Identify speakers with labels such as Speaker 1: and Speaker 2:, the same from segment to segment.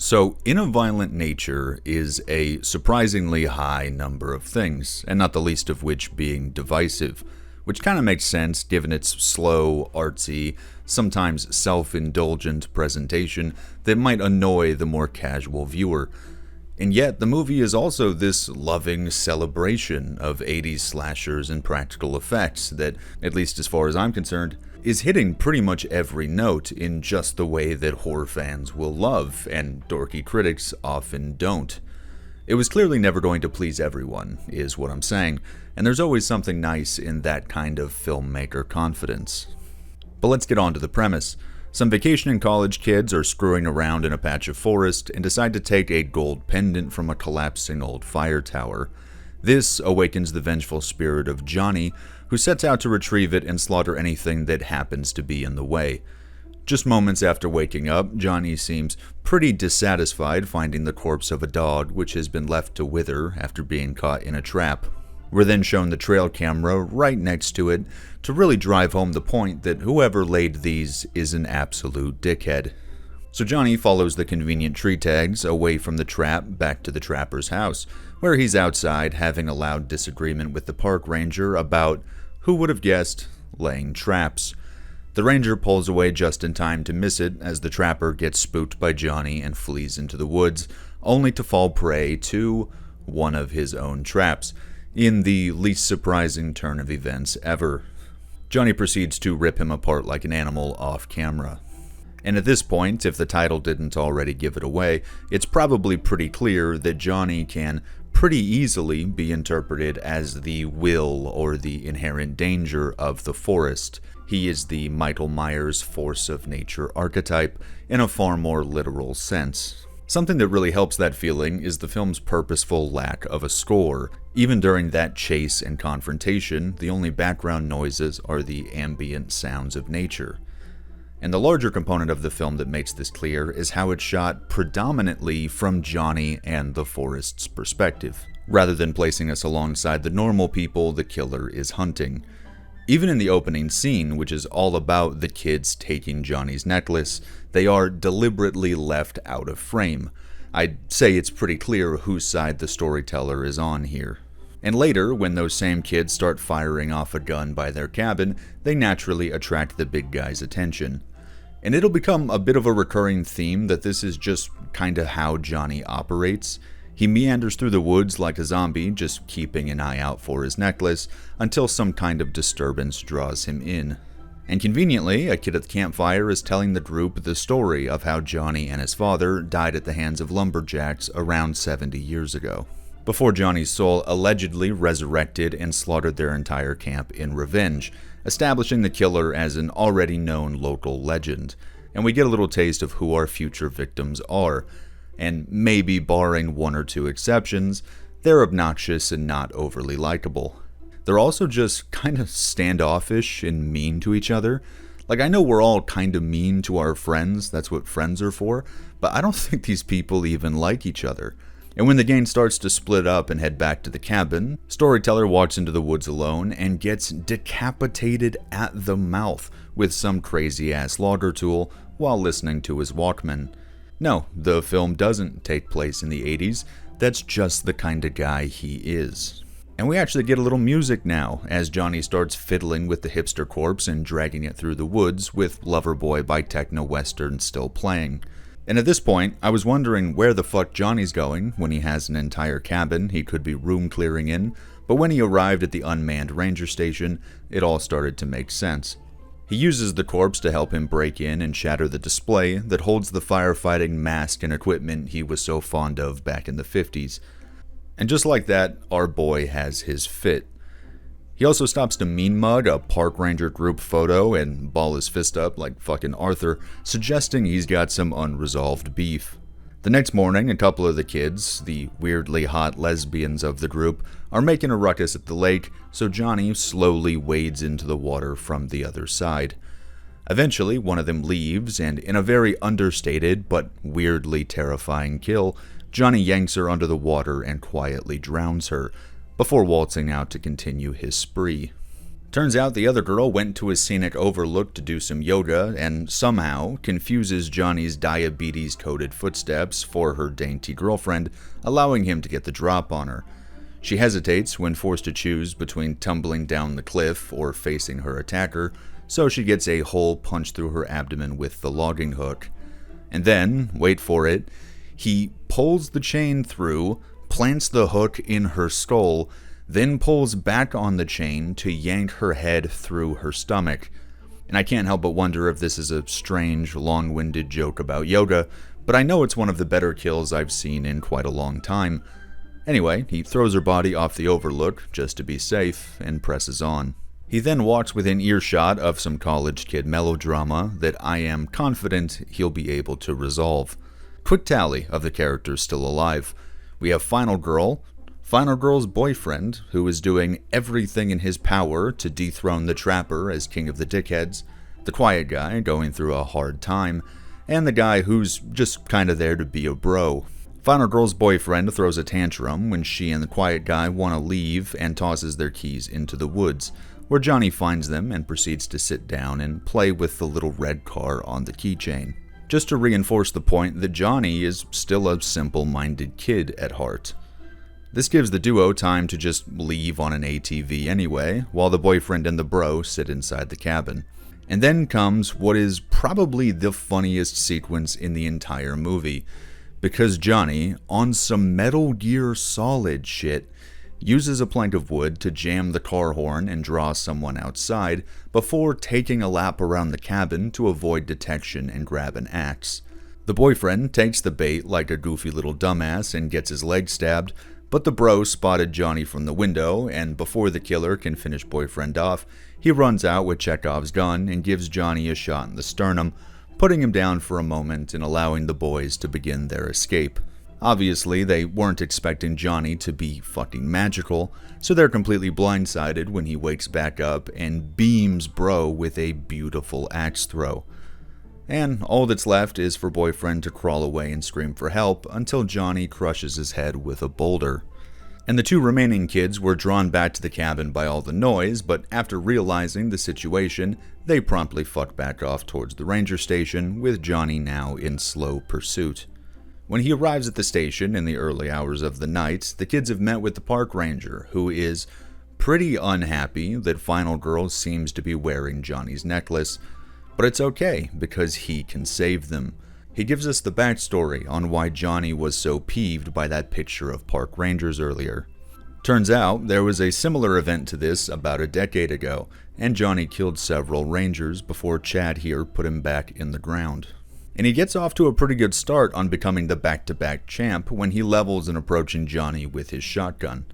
Speaker 1: So, in a violent nature is a surprisingly high number of things, and not the least of which being divisive, which kind of makes sense given its slow, artsy, sometimes self-indulgent presentation that might annoy the more casual viewer. And yet, the movie is also this loving celebration of 80s slashers and practical effects that, at least as far as I'm concerned, is hitting pretty much every note in just the way that horror fans will love, and dorky critics often don't. It was clearly never going to please everyone, is what I'm saying, and there's always something nice in that kind of filmmaker confidence. But let's get on to the premise. Some vacationing college kids are screwing around in a patch of forest and decide to take a gold pendant from a collapsing old fire tower. This awakens the vengeful spirit of Johnny, who sets out to retrieve it and slaughter anything that happens to be in the way. Just moments after waking up, Johnny seems pretty dissatisfied finding the corpse of a dog which has been left to wither after being caught in a trap. We're then shown the trail camera right next to it to really drive home the point that whoever laid these is an absolute dickhead. So Johnny follows the convenient tree tags away from the trap back to the trapper's house, where he's outside having a loud disagreement with the park ranger about, who would have guessed, laying traps. The ranger pulls away just in time to miss it as the trapper gets spooked by Johnny and flees into the woods, only to fall prey to one of his own traps, in the least surprising turn of events ever. Johnny proceeds to rip him apart like an animal off camera. And at this point, if the title didn't already give it away, it's probably pretty clear that Johnny can pretty easily be interpreted as the will or the inherent danger of the forest. He is the Michael Myers force of nature archetype in a far more literal sense. Something that really helps that feeling is the film's purposeful lack of a score. Even during that chase and confrontation, the only background noises are the ambient sounds of nature. And the larger component of the film that makes this clear is how it's shot predominantly from Johnny and the forest's perspective, rather than placing us alongside the normal people the killer is hunting. Even in the opening scene, which is all about the kids taking Johnny's necklace, they are deliberately left out of frame. I'd say it's pretty clear whose side the storyteller is on here. And later, when those same kids start firing off a gun by their cabin, they naturally attract the big guy's attention. And it'll become a bit of a recurring theme that this is just kinda how Johnny operates. He meanders through the woods like a zombie, just keeping an eye out for his necklace, until some kind of disturbance draws him in. And conveniently, a kid at the campfire is telling the group the story of how Johnny and his father died at the hands of lumberjacks around 70 years ago, before Johnny's soul allegedly resurrected and slaughtered their entire camp in revenge, establishing the killer as an already known local legend. And we get a little taste of who our future victims are. And maybe barring one or two exceptions, they're obnoxious and not overly likable. They're also just kind of standoffish and mean to each other. Like, I know we're all kind of mean to our friends, that's what friends are for, but I don't think these people even like each other. And when the gang starts to split up and head back to the cabin, storyteller walks into the woods alone and gets decapitated at the mouth with some crazy-ass logger tool while listening to his Walkman. No, the film doesn't take place in the 80s, that's just the kind of guy he is. And we actually get a little music now, as Johnny starts fiddling with the hipster corpse and dragging it through the woods with Loverboy by Techno Western still playing. And at this point, I was wondering where the fuck Johnny's going when he has an entire cabin he could be room clearing in, but when he arrived at the unmanned ranger station, it all started to make sense. He uses the corpse to help him break in and shatter the display that holds the firefighting mask and equipment he was so fond of back in the 50s. And just like that, our boy has his fit. He also stops to mean mug a park ranger group photo and ball his fist up like fucking Arthur, suggesting he's got some unresolved beef. The next morning, a couple of the kids, the weirdly hot lesbians of the group, are making a ruckus at the lake, so Johnny slowly wades into the water from the other side. Eventually, one of them leaves, and in a very understated but weirdly terrifying kill, Johnny yanks her under the water and quietly drowns her, before waltzing out to continue his spree. Turns out the other girl went to a scenic overlook to do some yoga and somehow confuses Johnny's diabetes-coated footsteps for her dainty girlfriend, allowing him to get the drop on her. She hesitates when forced to choose between tumbling down the cliff or facing her attacker, so she gets a hole punched through her abdomen with the logging hook. And then, wait for it, he pulls the chain through, plants the hook in her skull, then pulls back on the chain to yank her head through her stomach. And I can't help but wonder if this is a strange, long-winded joke about yoga, but I know it's one of the better kills I've seen in quite a long time. Anyway, he throws her body off the overlook, just to be safe, and presses on. He then walks within earshot of some college kid melodrama that I am confident he'll be able to resolve. Quick tally of the characters still alive. We have Final Girl's boyfriend, who is doing everything in his power to dethrone the Trapper as king of the dickheads, the quiet guy going through a hard time, and the guy who's just kinda there to be a bro. Final Girl's boyfriend throws a tantrum when she and the quiet guy want to leave and tosses their keys into the woods, where Johnny finds them and proceeds to sit down and play with the little red car on the keychain, just to reinforce the point that Johnny is still a simple-minded kid at heart. This gives the duo time to just leave on an ATV anyway, while the boyfriend and the bro sit inside the cabin. And then comes what is probably the funniest sequence in the entire movie, because Johnny, on some Metal Gear Solid shit, uses a plank of wood to jam the car horn and draw someone outside before taking a lap around the cabin to avoid detection and grab an axe. The boyfriend takes the bait like a goofy little dumbass and gets his leg stabbed, but the bro spotted Johnny from the window, and before the killer can finish boyfriend off, he runs out with Chekhov's gun and gives Johnny a shot in the sternum, putting him down for a moment and allowing the boys to begin their escape. Obviously, they weren't expecting Johnny to be fucking magical, so they're completely blindsided when he wakes back up and beams bro with a beautiful axe throw. And all that's left is for boyfriend to crawl away and scream for help until Johnny crushes his head with a boulder. And the two remaining kids were drawn back to the cabin by all the noise, but after realizing the situation, they promptly fuck back off towards the ranger station, with Johnny now in slow pursuit. When he arrives at the station in the early hours of the night, the kids have met with the park ranger, who is pretty unhappy that Final Girl seems to be wearing Johnny's necklace, but it's okay because he can save them. He gives us the backstory on why Johnny was so peeved by that picture of park rangers earlier. Turns out there was a similar event to this about a decade ago, and Johnny killed several rangers before Chad here put him back in the ground. And he gets off to a pretty good start on becoming the back-to-back champ when he levels and approaching Johnny with his shotgun.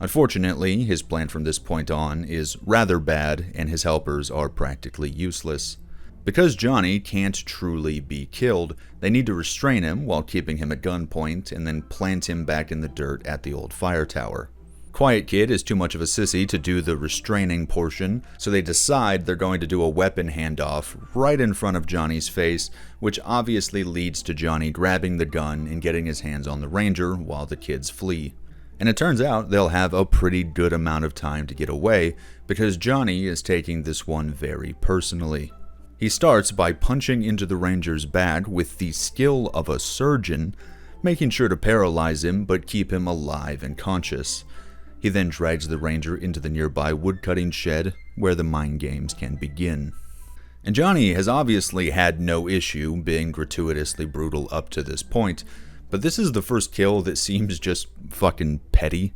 Speaker 1: Unfortunately, his plan from this point on is rather bad, and his helpers are practically useless. Because Johnny can't truly be killed, they need to restrain him while keeping him at gunpoint and then plant him back in the dirt at the old fire tower. Quiet Kid is too much of a sissy to do the restraining portion, so they decide they're going to do a weapon handoff right in front of Johnny's face, which obviously leads to Johnny grabbing the gun and getting his hands on the ranger while the kids flee. And it turns out they'll have a pretty good amount of time to get away, because Johnny is taking this one very personally. He starts by punching into the ranger's back with the skill of a surgeon, making sure to paralyze him but keep him alive and conscious. He then drags the ranger into the nearby woodcutting shed, where the mind games can begin. And Johnny has obviously had no issue being gratuitously brutal up to this point, but this is the first kill that seems just fucking petty.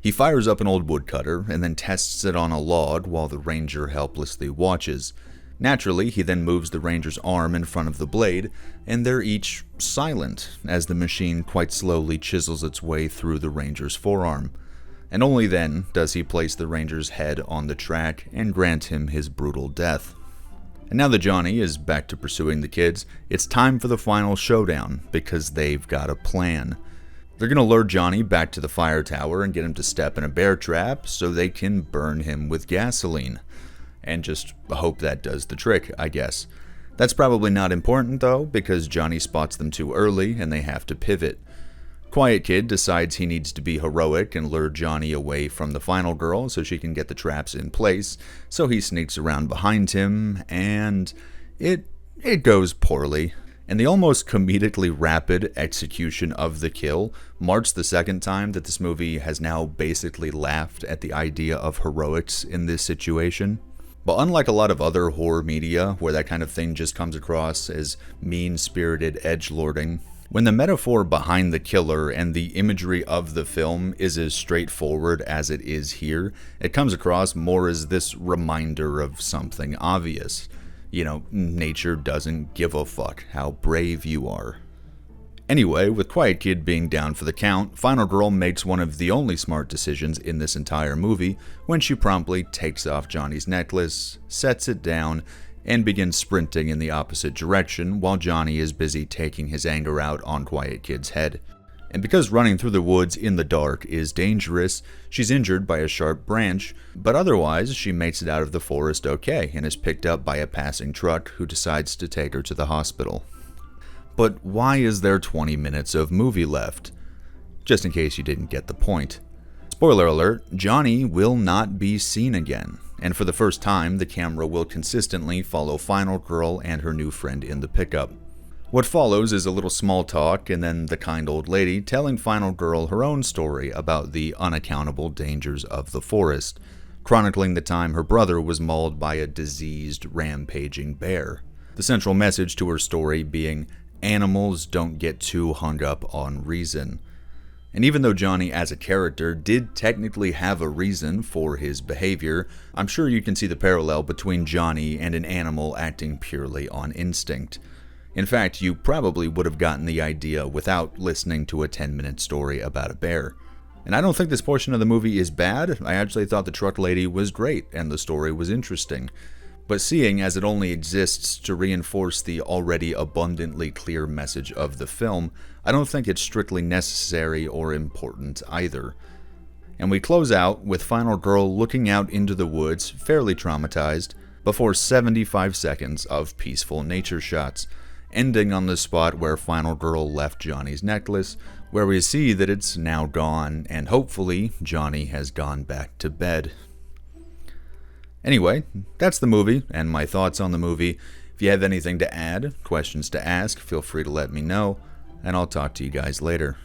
Speaker 1: He fires up an old woodcutter and then tests it on a log while the ranger helplessly watches. Naturally, he then moves the ranger's arm in front of the blade, and they're each silent as the machine quite slowly chisels its way through the ranger's forearm. And only then does he place the ranger's head on the track and grant him his brutal death. And now that Johnny is back to pursuing the kids, it's time for the final showdown, because they've got a plan. They're going to lure Johnny back to the fire tower and get him to step in a bear trap so they can burn him with gasoline. And just hope that does the trick, I guess. That's probably not important though, because Johnny spots them too early and they have to pivot. Quiet Kid decides he needs to be heroic and lure Johnny away from the final girl so she can get the traps in place, so he sneaks around behind him, and it goes poorly. And the almost comedically rapid execution of the kill marks the second time that this movie has now basically laughed at the idea of heroics in this situation. But unlike a lot of other horror media, where that kind of thing just comes across as mean-spirited edgelording, when the metaphor behind the killer and the imagery of the film is as straightforward as it is here, it comes across more as this reminder of something obvious. You know, nature doesn't give a fuck how brave you are. Anyway, with Quiet Kid being down for the count, Final Girl makes one of the only smart decisions in this entire movie when she promptly takes off Johnny's necklace, sets it down, and begins sprinting in the opposite direction while Johnny is busy taking his anger out on Quiet Kid's head. And because running through the woods in the dark is dangerous, she's injured by a sharp branch, but otherwise she makes it out of the forest okay and is picked up by a passing truck who decides to take her to the hospital. But why is there 20 minutes of movie left? Just in case you didn't get the point. Spoiler alert, Johnny will not be seen again, and for the first time the camera will consistently follow Final Girl and her new friend in the pickup. What follows is a little small talk and then the kind old lady telling Final Girl her own story about the unaccountable dangers of the forest, chronicling the time her brother was mauled by a diseased, rampaging bear. The central message to her story being, animals don't get too hung up on reason. And even though Johnny as a character did technically have a reason for his behavior, I'm sure you can see the parallel between Johnny and an animal acting purely on instinct. In fact, you probably would have gotten the idea without listening to a 10-minute story about a bear. And I don't think this portion of the movie is bad. I actually thought the truck lady was great and the story was interesting. But seeing as it only exists to reinforce the already abundantly clear message of the film, I don't think it's strictly necessary or important either. And we close out with Final Girl looking out into the woods, fairly traumatized, before 75 seconds of peaceful nature shots, ending on the spot where Final Girl left Johnny's necklace, where we see that it's now gone, and hopefully Johnny has gone back to bed. Anyway, that's the movie, and my thoughts on the movie. If you have anything to add, questions to ask, feel free to let me know, and I'll talk to you guys later.